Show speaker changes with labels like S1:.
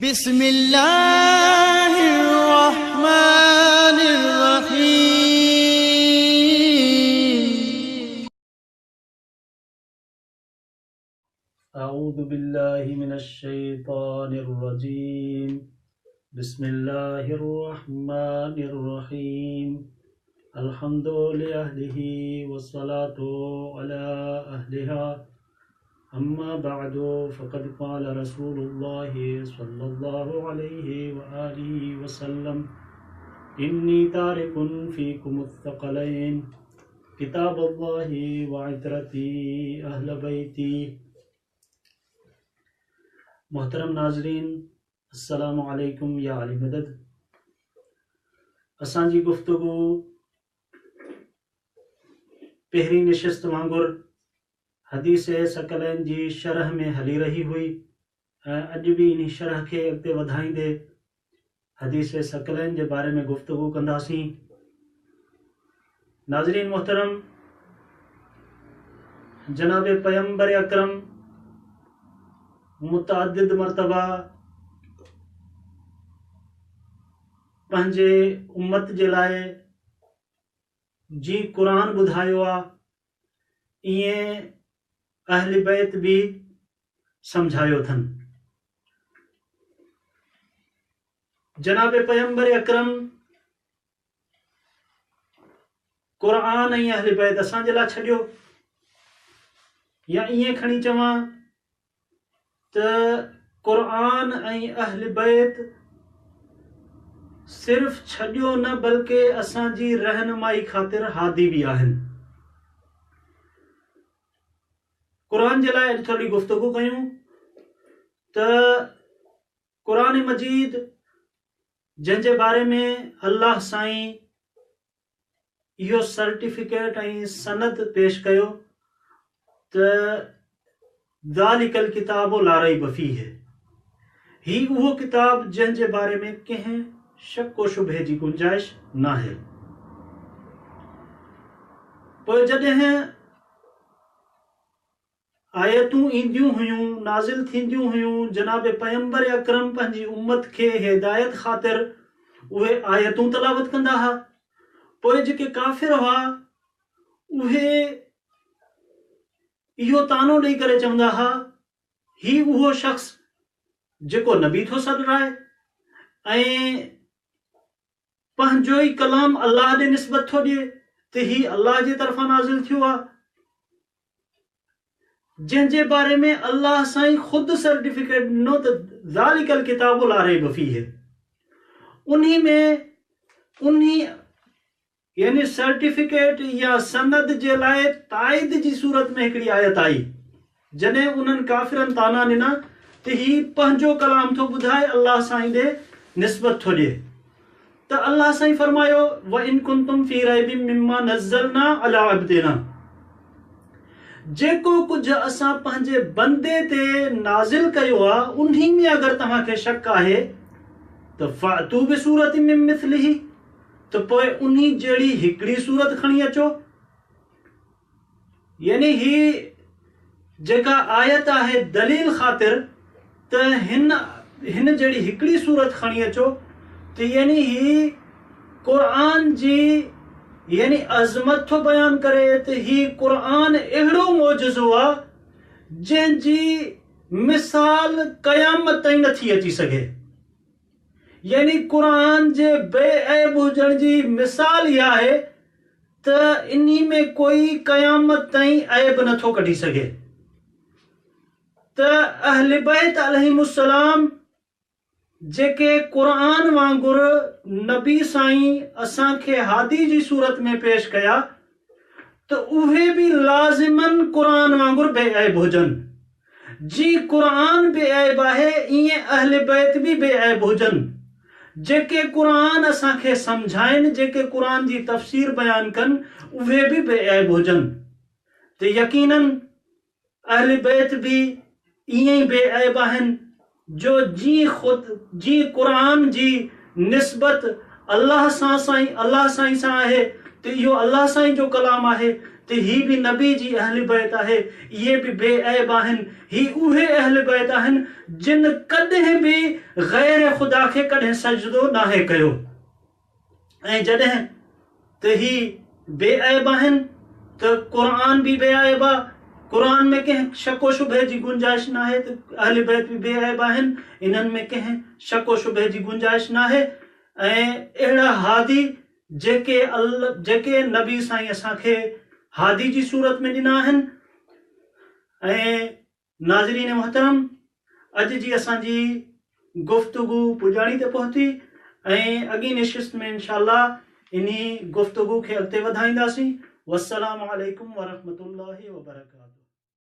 S1: बिस्मिल्लाहिर्रहमानिर्रहीम।
S2: अऊज़ु बिल्लाहि मिनश्शैतानिर्रजीम। बिस्मिल्लाहिर्रहमानिर्रहीम। अल्हम्दुलिल्लाहि वस्सलातु अला अहलिहा। अम्मा बअदु फ़क़द क़ाल रसूलुल्लाहि सल्लल्लाहु अलैहि व आलिहि वसल्लम इन्नी तारिकुन फ़ीकुमुत्थक़लैन किताबुल्लाहि व इतरती अहल बैती। मोहतरम नाज़रीन, अस्सलामु अलैकुम या अली मदद। असांजी गुफ्तगू पहिरीं निशस्त वांगुर हदीस सकलैन जी शरह में हली रही हुई। अॼु भी इन शरह के अॻिते वधाईंदे हदीस सकलैन जे बारे में गुफ्तगू कंदासीं। नाज़रीन मोहतरम, जनाब पैगंबर अकरम मुतअद्दिद मरतबा पंहिंजे उम्मत जे लाइ जी कुरान ॿुधायो आहे, ईअं अहल बैत भी समझायो अथनि। जनाब पैगंबर अकरम कुरान ऐं अहल बैत असांजे लाइ छॾियो, या ईअं खणी चवां त कुरान ऐं अहल बैत सिर्फ़ छॾियो न बल्कि असांजी रहनुमाई ख़ातिर हादी भी आहिनि। कुरान जे लाइ अॼु थोरी गुफ़्तगू कयूं त कुरान मजीद जंहिंजे बारे में अल्लाह साईं इहो सर्टिफिकेट ऐं सनद पेश कयो त ज़ालिकल किताबु ला रैब फ़ीह, ही उहो किताब जंहिंजे बारे में कंहिं शक व शुबे जी गुंजाइश न आहे। पोइ जॾहिं आयतूं ईंदियूं हुयूं, नाज़िल थींदियूं हुयूं, जनाब पैगंबर अकरम पंहिंजी उम्मत खे हिदायत ख़ातिर उहे आयतूं तलावत कंदा हुआ। पोइ जेके काफ़िर हुआ उहे इहो तानो ॾेई करे चवंदा हुआ, ही उहो शख़्स जेको नबी थो सॾाए ऐं पंहिंजो ई कलाम अल्लाह ॾे निस्बत थो ॾिए त ही अल्लाह जे तरफ़ां नाज़िल थियो आहे, जंहिंजे बारे में अल्लाह साईं ख़ुदि सर्टिफिकेट ॾिनो त ज़ालिकल किताबु ला रैब फ़ीह। उन्ही में उन्ही यानी सर्टिफिकेट या सनद जे लाइ ताइद जी सूरत में हिकिड़ी आयत आई, जॾहिं उन्हनि काफ़िरनि ताना ॾिना त ही पंहिंजो कलाम थो ॿुधाए, अल्लाह साईं ॾे निस्बत थो ॾिए। त अल्लाह साईं फरमायो व इन कुंतुम फी रैबिम मिम्मा नज़्ज़लना अला अब्दिना, जेको कुझु असां पंहिंजे बंदे ते नाज़िल कयो आहे उन्ही में अगरि तव्हांखे शक आहे त फ़अतू बिसूरतिन मिन मिस्लिही, त पोइ उन्ही जहिड़ी हिकिड़ी सूरत खणी अचो। यानी ही जेका आयत आहे दलील ख़ातिर त हिन जहिड़ी हिकिड़ी सूरत खणी अचो, त यानी ही कुरान जी यानी अज़मत थो बयान करे त ही कुरान अहिड़ो मौजज़ो आहे जंहिंजी मिसाल क़यामत ताईं नथी अची सघे। यानी कुरान जे बेऐब हुजण जी मिसाल इहा आहे त इन्ही में कोई क़यामत ताईं ऐब नथो कढी सघे। त अहल बैत अलैहिमुस्सलाम जेके कुरान वांगुर नबी साईं असांखे हादी जी सूरत में पेश कया, त उहे भी लाज़िमन कुरान वांगुर बेऐब हुजनि। जी कुरान बेऐब आहे ईअं अहल बैत भी बेऐब हुजनि, जेके कुरान असांखे समझाइनि, जेके कुरान जी तफ़सीर बयान कनि, उहे भी बेऐब हुजनि। त यकीनन अहल बैत भी ईअं ई बेऐब आहिनि, जो जी कुरान जी निस्बत अल्लाह साईं सां आहे त इहो अल्लाह साईं जो कलाम आहे, ते ही भी नबी जी अहल बैत आहे, ये भी बेऐब आहिनि, ही उहे अहल बैत आहिनि जिन कॾहिं बि गैर ख़ुदा खे कॾहिं सजदो नाहे कयो। ऐं जॾहिं त ही बेऐब आहिनि त क़ुरान भी बेऐब आहे, क़ुरान में कंहिं शको शुबे जी गुंजाइश न आहे त अहल बैत भी बेऐब आहिनि, इन्हनि में कंहिं शको शुबे जी गुंजाइश न आहे। ऐं अहिड़ा हादी जेके नबी साईं असांखे हादी जी सूरत में ॾिना आहिनि। ऐं नाज़रीन मोहतरम, अॼु जी असांजी गुफ़्तगू पुॼाणी ते पहुती ऐं अॻी नशिस्त में इंशाअल्लाह इन्ही गुफ़्तगू खे अॻिते वधाईंदासीं। वस्सलामु अलैकुम वरहमतुल्लाहि वबरकातुहू।